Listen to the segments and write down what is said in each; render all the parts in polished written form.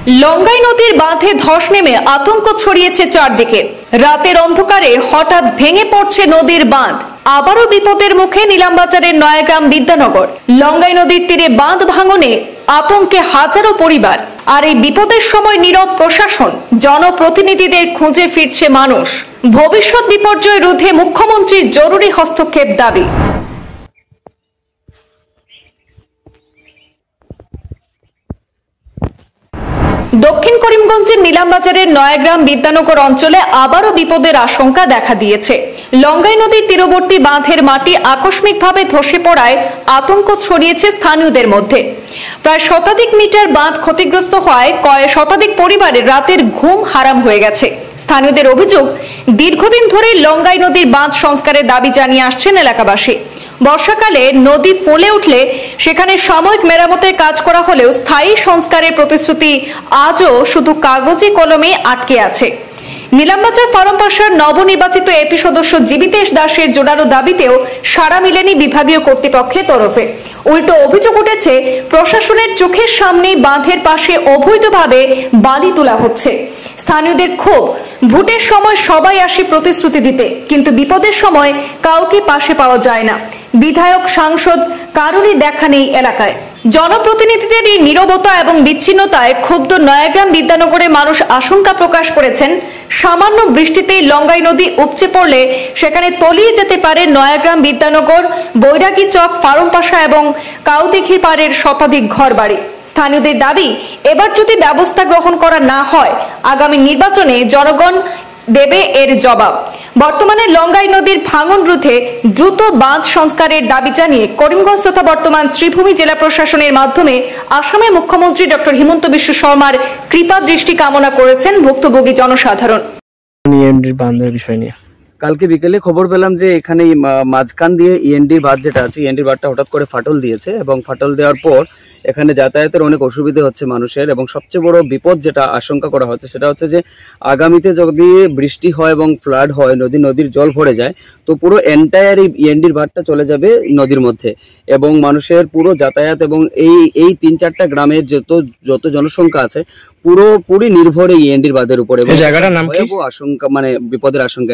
লঙ্গাই নদীর বাঁধে ধস নেমে আতঙ্ক ছড়িয়েছে চারদিকে। রাতের অন্ধকারে হঠাৎ ভেঙে পড়ছে নদীর বাঁধ। আবারও বিপদের মুখে নিলামবাজারের নয়াগ্রাম বিদ্যানগর। লঙ্গাই নদীর তীরে বাঁধ ভাঙনে আতঙ্কে হাজারো পরিবার। আর এই বিপদের সময় নীরব প্রশাসন, জনপ্রতিনিধিদের খুঁজে ফিরছে মানুষ। ভবিষ্যৎ বিপর্যয় রোধে মুখ্যমন্ত্রীর জরুরি হস্তক্ষেপ দাবি। দক্ষিণ করিমগঞ্জের নিলামবাজারের নয়াগ্রাম বিদ্যানগর অঞ্চলে আবারও বিপদের আশঙ্কা দেখা দিয়েছে। লঙ্গাই নদীর তীরবর্তী বাঁধের মাটি আকস্মিকভাবে ধসে পড়ায় আতঙ্ক ছড়িয়েছে স্থানীয়দের মধ্যে। প্রায় শতাধিক মিটার বাঁধ ক্ষতিগ্রস্ত হওয়ায় কয়েক শতাধিক পরিবারের রাতের ঘুম হারাম হয়ে গেছে। স্থানীয়দের অভিযোগ, দীর্ঘদিন ধরে লঙ্গাই নদীর বাঁধ সংস্কারের দাবি জানিয়ে আসছেন এলাকাবাসী। বর্ষাকালে নদী ফুলে উঠলে সেখানে সাময়িক মেরামতের কাজ করা হলেও স্থায়ী সংস্কারের প্রতিশ্রুতি আজও শুধু কাগজে কলমে আটকে আছে। নিলামবাজার ফার্মপাশার নবনির্বাচিত এপি সদস্য জীবিতেশ দাসের জোরালো দাবিতেও সাড়া মেলেনি বিভাগীয় কর্তৃপক্ষের তরফে। উল্টো অভিযোগ উঠেছে, প্রশাসনের চোখের সামনেই বাঁধের পাশে অবৈধভাবে বালি তোলা হচ্ছে। স্থানীয়দের ক্ষোভ, ভোটের সময় সবাই আসে প্রতিশ্রুতি দিতে, কিন্তু বিপদের সময় কাউকে পাশে পাওয়া যায় না। বিধায়ক, সাংসদ কারোরই দেখা নেই এলাকায়। জনপ্রতিনিধিদের এই নীরবতা এবং বিচ্ছিন্নতায় ক্ষুব্ধ নয়াগ্রাম বিদ্যানগরের মানুষ আশঙ্কা প্রকাশ করেছেন, সামান্য বৃষ্টিতেই লঙ্গাই নদী উপচে পড়লে সেখানে তলিয়ে যেতে পারে নয়াগ্রাম বিদ্যানগর, বৈরাগী চক, ফার্মপাশা এবং কাউদিঘির পাড়ের শতাধিক ঘরবাড়ি। স্থানীয়দের দাবি, এবার যদি ব্যবস্থা গ্রহণ করা না হয় আগামী নির্বাচনে জনগণ দেবে এর জবাব। বর্তমানে লঙ্গাই নদীর ভাঙন রোধে দ্রুত বাঁধ সংস্কারের দাবি জানিয়ে করিমগঞ্জ তথা বর্তমান শ্রীভূমি জেলা প্রশাসনের মাধ্যমে আসামের মুখ্যমন্ত্রী ডক্টর হিমন্ত বিশ্ব শর্মার কৃপা দৃষ্টি কামনা করেছেন ভুক্তভোগী জনসাধারণ। কালকে বিকেলে খবর পেলাম যে এখানে মাঝখান দিয়ে ইএনডির বাঁধ যেটা আছে, ইএনডির বাঁধটা হঠাৎ করে ফাটল দিয়েছে এবং ফাটল দেওয়ার পর এখানে যাতায়াতের অনেক অসুবিধা হচ্ছে মানুষের। এবং সবচেয়ে বড় বিপদ যেটা আশঙ্কা করা হচ্ছে সেটা হচ্ছে যে আগামীতে যদি বৃষ্টি হয় এবং ফ্লাড হয়, নদীর জল ভরে যায়, তো পুরো এন্টায়ার এই ইএনডির বাঁধটা চলে যাবে নদীর মধ্যে এবং মানুষের পুরো যাতায়াত এবং এই ৩-৪টা গ্রামের যত জনসংখ্যা আছে পুরোপুরি নির্ভর এই ইএনডির বাঁধের উপরে। জায়গাটার নাম কি? আশঙ্কা মানে বিপদের আশঙ্কা।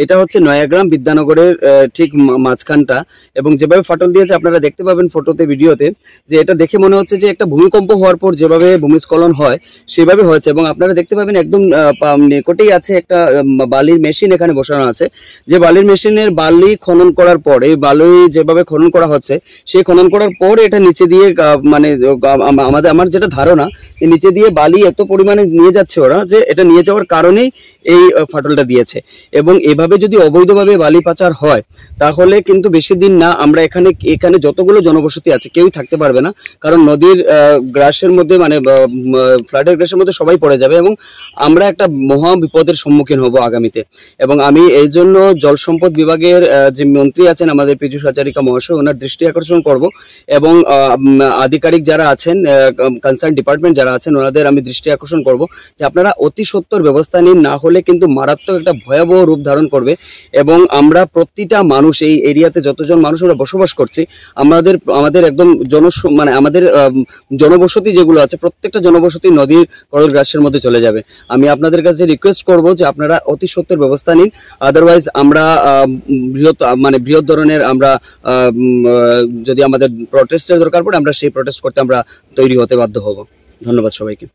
এটা হচ্ছে নয়াগ্রাম বিদ্যানগরের ঠিক মাঝখানটা এবং যেভাবে ফাটল দিয়েছে আপনারা দেখতে পাবেন ফটোতে, ভিডিওতে, যে এটা দেখে মনে হচ্ছে যে একটা ভূমিকম্প হওয়ার পর যেভাবে ভূমিস্খলন হয় সেভাবে হয়েছে। এবং আপনারা দেখতে পাবেন একদম নিকটেই আছে একটা বালির মেশিন এখানে বসানো আছে, যে বালির মেশিনের বালি খনন করার পর, এই বালি যেভাবে খনন করা হচ্ছে সেই খনন করার পর এটা নিচে দিয়ে মানে আমার যেটা ধারণা, নিচে দিয়ে বালি এত পরিমাণে নিয়ে যাচ্ছে ওরা, যে এটা নিয়ে যাওয়ার কারণেই এই ফাটলটা দিয়েছে। এবং এভাবে যদি অবৈধভাবে বালি পাচার হয় তাহলে কিন্তু বেশি দিন না আমরা এখানে যতগুলো জনবসতি আছে কেউই থাকতে পারবে না, কারণ নদীর গ্রাসের মধ্যে মানে ফ্লাডের গ্রাসের মধ্যে সবাই পড়ে যাবে এবং আমরা একটা মহা বিপদের সম্মুখীন হব আগামীতে। এবং আমি এই জন্য জল সম্পদ বিভাগের যে মন্ত্রী আছেন আমাদের পীযূষ হাজারিকা মহাশয়, ওনার দৃষ্টি আকর্ষণ করব এবং আধিকারিক যারা আছেন, কনসার্ন ডিপার্টমেন্ট যারা আছেন, ওনাদের আমি দৃষ্টি আকর্ষণ করব যে আপনারা অতি সত্বর ব্যবস্থা নিন, না হলে কিন্তু মারাত্মক একটা ভয়াবহ রূপ ধারণ করবে। এবং আমরা প্রতিটা মানুষ, এই এরিয়াতে যতজন মানুষ আমরা বসবাস করছি, আমাদের একদম মানে আমাদের জনবসতি যেগুলো আছে প্রত্যেকটা জনবসতি নদীর করলগ্রাসের মধ্যে চলে যাবে। আমি আপনাদের কাছে রিকোয়েস্ট করব যে আপনারা অতি সত্বর ব্যবস্থা নিন, আদারওয়াইজ আমরা বৃহৎ ধরনের আমরা যদি আমাদের প্রটেস্টের দরকার পড়ে আমরা সেই প্রটেস্ট করতে আমরা তৈরি হতে বাধ্য হব। ধন্যবাদ সবাইকে।